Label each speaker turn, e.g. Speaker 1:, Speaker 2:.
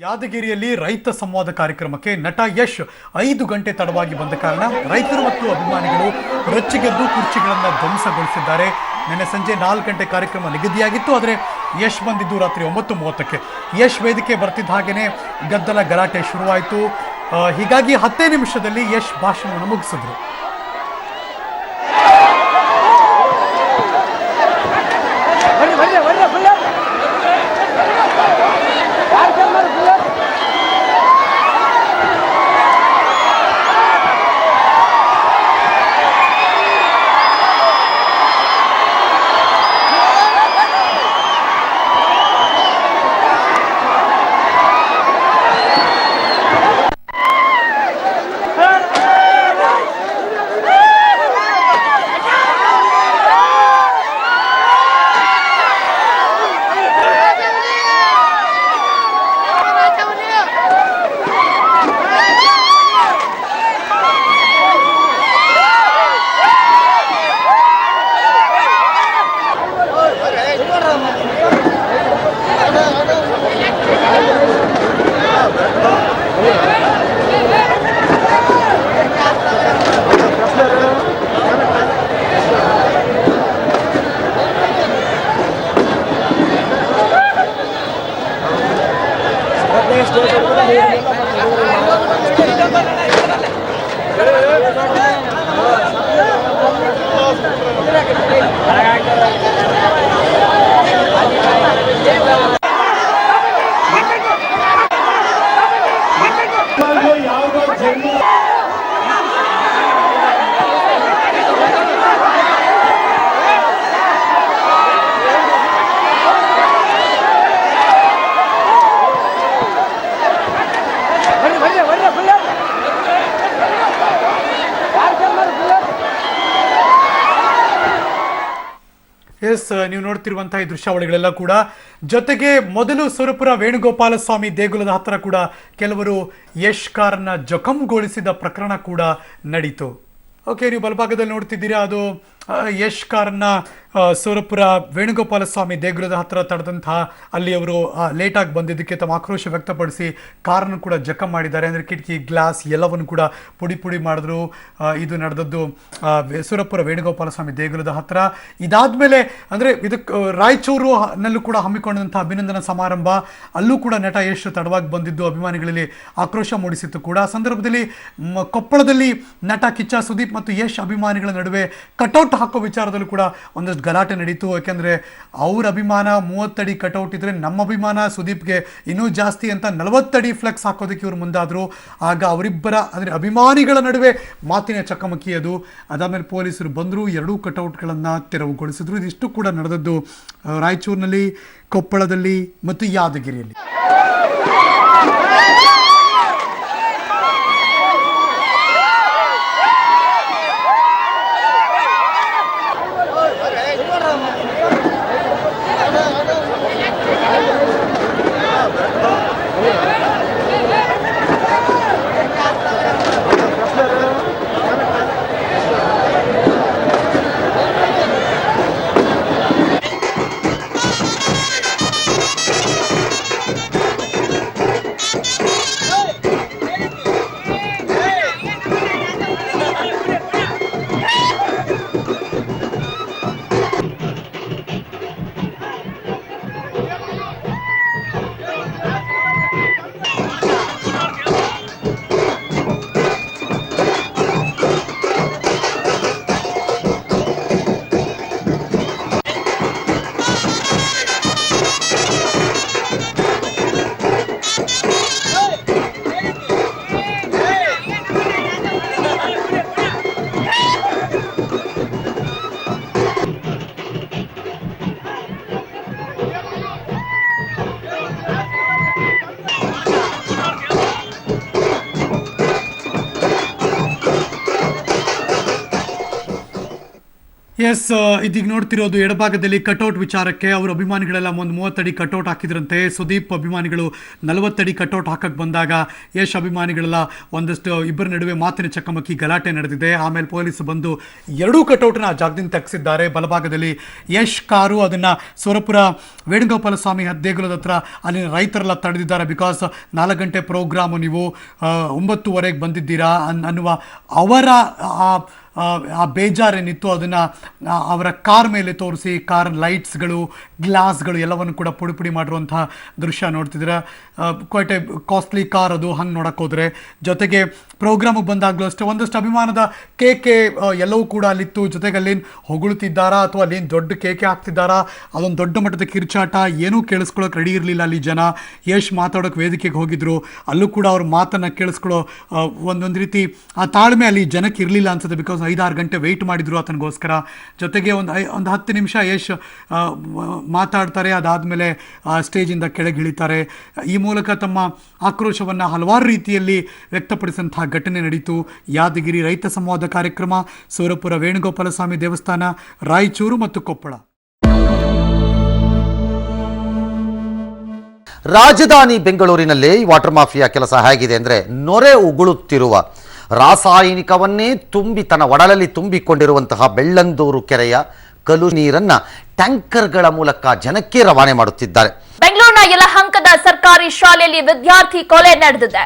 Speaker 1: ಯಾದಗಿರಿಯಲ್ಲಿ ರೈತ ಸಂವಾದ ಕಾರ್ಯಕ್ರಮಕ್ಕೆ ನಟ ಯಶ್ 5 ಗಂಟೆ ತಡವಾಗಿ ಬಂದ ಕಾರಣ ರೈತರು ಮತ್ತು ಅಭಿಮಾನಿಗಳು ರೊಚ್ಚಿಗೆದ್ದು ಕುರ್ಚಿಗಳನ್ನು ಧ್ವಂಸಗೊಳಿಸಿದ್ದಾರೆ. ನಿನ್ನೆ ಸಂಜೆ 4 ಗಂಟೆ ಕಾರ್ಯಕ್ರಮ ನಿಗದಿಯಾಗಿತ್ತು, ಆದರೆ ಯಶ್ ಬಂದಿದ್ದು ರಾತ್ರಿ 9:30ಕ್ಕೆ. ಯಶ್ ವೇದಿಕೆ ಬರ್ತಿದ್ದ ಹಾಗೇನೆ ಗದ್ದಲ ಗಲಾಟೆ ಶುರುವಾಯಿತು. ಹೀಗಾಗಿ 10 ನಿಮಿಷದಲ್ಲಿ ಯಶ್ ಭಾಷಣವನ್ನು ಮುಗಿಸಿದ್ರು. ನೀವು ನೋಡ್ತಿರುವಂತಹ ಈ ದೃಶ್ಯಾವಳಿಗಳೆಲ್ಲ ಕೂಡ, ಜೊತೆಗೆ ಮೊದಲು ಸುರಪುರ ವೇಣುಗೋಪಾಲ ಸ್ವಾಮಿ ದೇಗುಲದ ಹತ್ರ ಕೂಡ ಕೆಲವರು ಯಶ್ ಕಾರನ್ನ ಜಖಂಗೊಳಿಸಿದ ಪ್ರಕರಣ ಕೂಡ ನಡೀತು. ಓಕೆ, ನೀವು ಬಲಭಾಗದಲ್ಲಿ ನೋಡ್ತಿದ್ದೀರಾ, ಅದು ಯಶ್ ಕಾರನ್ನ ಸುರಪುರ ವೇಣುಗೋಪಾಲ ಸ್ವಾಮಿ ದೇಗುಲದ ಹತ್ರ ತಡೆದಂತಹ ಅಲ್ಲಿ ಅವರು ಲೇಟಾಗಿ ಬಂದಿದ್ದಕ್ಕೆ ತಮ್ಮ ಆಕ್ರೋಶ ವ್ಯಕ್ತಪಡಿಸಿ ಕಾರನ್ನು ಕೂಡ ಜಖಂ ಮಾಡಿದ್ದಾರೆ. ಅಂದರೆ ಕಿಟಕಿ, ಗ್ಲಾಸ್ ಎಲ್ಲವನ್ನು ಕೂಡ ಪುಡಿ ಪುಡಿ ಮಾಡಿದ್ರು. ಇದು ನಡೆದದ್ದು ಸುರಪುರ ವೇಣುಗೋಪಾಲ ಸ್ವಾಮಿ ದೇಗುಲದ ಹತ್ರ. ಇದಾದ್ಮೇಲೆ ಅಂದರೆ ಇದಕ್ಕೆ ರಾಯಚೂರಿನಲ್ಲೂ ಕೂಡ ಹಮ್ಮಿಕೊಂಡಂಥ ಅಭಿನಂದನಾ ಸಮಾರಂಭ, ಅಲ್ಲೂ ಕೂಡ ನಟ ಯಶ್ ತಡವಾಗಿ ಬಂದಿದ್ದು ಅಭಿಮಾನಿಗಳಲ್ಲಿ ಆಕ್ರೋಶ ಮೂಡಿಸಿತ್ತು ಕೂಡ. ಆ ಸಂದರ್ಭದಲ್ಲಿ ಕೊಪ್ಪಳದಲ್ಲಿ ನಟ ಕಿಚ್ಚ ಸುದೀಪ್ ಮತ್ತು ಯಶ್ ಅಭಿಮಾನಿಗಳ ನಡುವೆ ಕಟೌಟ್ ಹಾಕೋ ವಿಚಾರದಲ್ಲೂ ಕೂಡ ಒಂದಷ್ಟು ಗಲಾಟೆ ನಡೀತು. ಯಾಕೆಂದರೆ ಅವ್ರ ಅಭಿಮಾನ 30 ಅಡಿ ಕಟೌಟ್ ಇದ್ರೆ ನಮ್ಮ ಅಭಿಮಾನ ಸುದೀಪ್ಗೆ ಇನ್ನೂ ಜಾಸ್ತಿ ಅಂತ 40 ಅಡಿ ಫ್ಲೆಕ್ಸ್ ಹಾಕೋದಕ್ಕೆ ಇವರು ಮುಂದಾದರು. ಆಗ ಅವರಿಬ್ಬರ ಅಂದರೆ ಅಭಿಮಾನಿಗಳ ನಡುವೆ ಮಾತಿನ ಚಕಮಕಿ ಅದು. ಅದಾದಮೇಲೆ ಪೊಲೀಸರು ಬಂದರು, 2 ಕಟೌಟ್ಗಳನ್ನು ತೆರವುಗೊಳಿಸಿದ್ರು. ಇದಿಷ್ಟು ಕೂಡ ನಡೆದದ್ದು ರಾಯಚೂರಿನಲ್ಲಿ, ಕೊಪ್ಪಳದಲ್ಲಿ ಮತ್ತು ಯಾದಗಿರಿಯಲ್ಲಿ. ಎಸ್, ಇದೀಗ ನೋಡ್ತಿರೋದು ಎಡಭಾಗದಲ್ಲಿ ಕಟೌಟ್ ವಿಚಾರಕ್ಕೆ ಅವ್ರ ಅಭಿಮಾನಿಗಳೆಲ್ಲ ಒಂದು 30 ಅಡಿ ಕಟೌಟ್ ಹಾಕಿದ್ರಂತೆ. ಸುದೀಪ್ ಅಭಿಮಾನಿಗಳು 40 ಅಡಿ ಕಟೌಟ್ ಹಾಕಕ್ಕೆ ಬಂದಾಗ ಯಶ್ ಅಭಿಮಾನಿಗಳೆಲ್ಲ ಒಂದಷ್ಟು ಇಬ್ಬರ ನಡುವೆ ಮಾತಿನ ಚಕಮಕಿ ಗಲಾಟೆ ನಡೆದಿದೆ. ಆಮೇಲೆ ಪೊಲೀಸ್ ಬಂದು ಎರಡೂ ಕಟೌಟ್ನ ಆ ಜಾಗದಿಂದ ತೆಗೆಸಿದ್ದಾರೆ. ಬಲಭಾಗದಲ್ಲಿ ಯಶ್ ಕಾರು, ಅದನ್ನು ಸೊರಪುರ ವೇಣುಗೋಪಾಲ ಸ್ವಾಮಿ ದೇಗುಲದ ಹತ್ರ ಅಲ್ಲಿನ ರೈತರೆಲ್ಲ ತಡೆದಿದ್ದಾರೆ. ಬಿಕಾಸ್ 4 ಗಂಟೆ ಪ್ರೋಗ್ರಾಮು, ನೀವು 9:30ಗೆ ಬಂದಿದ್ದೀರಾ ಅನ್ನುವ ಅವರ ಆ ಬೇಜಾರೇನಿತ್ತು ಅದನ್ನು ಅವರ ಕಾರ್ ಮೇಲೆ ತೋರಿಸಿ, ಕಾರ್ ಲೈಟ್ಸ್ಗಳು, ಗ್ಲಾಸ್ಗಳು ಎಲ್ಲವನ್ನು ಕೂಡ ಪುಡಿ ಪುಡಿ ಮಾಡಿರುವಂತಹ ದೃಶ್ಯ ನೋಡ್ತಿದ್ರೆ. ಕ್ವೈಟ್ ಎ ಕಾಸ್ಟ್ಲಿ ಕಾರ್ ಅದು, ಹಂಗೆ ನೋಡಕ್ಕೆ ಹೋದರೆ. ಜೊತೆಗೆ ಪ್ರೋಗ್ರಾಮಿಗೆ ಬಂದಾಗಲೂ ಅಷ್ಟೇ ಒಂದಷ್ಟು ಅಭಿಮಾನದ ಕೇಕೆ ಎಲ್ಲವೂ ಕೂಡ ಅಲ್ಲಿತ್ತು. ಜೊತೆಗೆ ಅಲ್ಲೇನು ಹೊಗಳುತ್ತಿದ್ದಾರಾ ಅಥವಾ ಅಲ್ಲೇನು ದೊಡ್ಡ ಕೇಕೆ ಹಾಕ್ತಿದ್ದಾರಾ, ಅದೊಂದು ದೊಡ್ಡ ಮಟ್ಟದ ಕಿರ್ಚಾಟ, ಏನೂ ಕೇಳಿಸ್ಕೊಳ್ಳೋಕೆ ರೆಡಿ ಇರಲಿಲ್ಲ ಅಲ್ಲಿ ಜನ. ಯಶ್ ಮಾತಾಡೋಕ್ಕೆ ವೇದಿಕೆಗೆ ಹೋಗಿದ್ರು, ಅಲ್ಲೂ ಕೂಡ ಅವ್ರ ಮಾತನ್ನು ಕೇಳಿಸ್ಕೊಳ್ಳೋ ಒಂದೊಂದು ರೀತಿ ಆ ತಾಳ್ಮೆ ಅಲ್ಲಿ ಜನಕ್ಕೆ ಇರಲಿಲ್ಲ ಅನ್ಸುತ್ತೆ. ಬಿಕಾಸ್ 5-6 ಗಂಟೆ ವೆಯ್ಟ್ ಮಾಡಿದ್ರು ಆತನಿಗೋಸ್ಕರ. ಜೊತೆಗೆ ಒಂದು 10 ನಿಮಿಷ ಯಶ್ ಮಾತಾಡ್ತಾರೆ, ಅದಾದಮೇಲೆ ಸ್ಟೇಜಿಂದ ಕೆಳಗಿಳಿತಾರೆ. ಈ ಮೂಲಕ ತಮ್ಮ ಆಕ್ರೋಶವನ್ನು ಹಲವಾರು ರೀತಿಯಲ್ಲಿ ವ್ಯಕ್ತಪಡಿಸಿದಂತಹ ಘಟನೆ ನಡೀತು. ಯಾದಗಿರಿ ರೈತ ಸಂವಾದ ಕಾರ್ಯಕ್ರಮ, ಸೂರಪುರ ವೇಣುಗೋಪಾಲ ಸ್ವಾಮಿ ದೇವಸ್ಥಾನ, ರಾಯಚೂರು ಮತ್ತು ಕೊಪ್ಪಳ.
Speaker 2: ರಾಜಧಾನಿ ಬೆಂಗಳೂರಿನಲ್ಲಿ ವಾಟರ್ ಮಾಫಿಯಾ ಕೆಲಸ ಹೇಗಿದೆ ಅಂದರೆ, ನೊರೆ ಉಗುಳುತ್ತಿರುವ ರಾಸಾಯನಿಕವನ್ನೇ ತುಂಬಿ ತನ್ನ ಒಡಲಲ್ಲಿ ತುಂಬಿಕೊಂಡಿರುವಂತಹ ಬೆಳ್ಳಂದೂರು ಕೆರೆಯ ಕಲು ನೀರನ್ನ ಟ್ಯಾಂಕರ್ಗಳ ಮೂಲಕ ಜನಕ್ಕೆ ರವಾನೆ ಮಾಡುತ್ತಿದ್ದಾರೆ.
Speaker 3: ಬೆಂಗಳೂರಿನ ಯಲಹಂಕದ ಸರ್ಕಾರಿ ಶಾಲೆಯಲ್ಲಿ ವಿದ್ಯಾರ್ಥಿ ಕೊಲೆ ನಡೆದಿದೆ.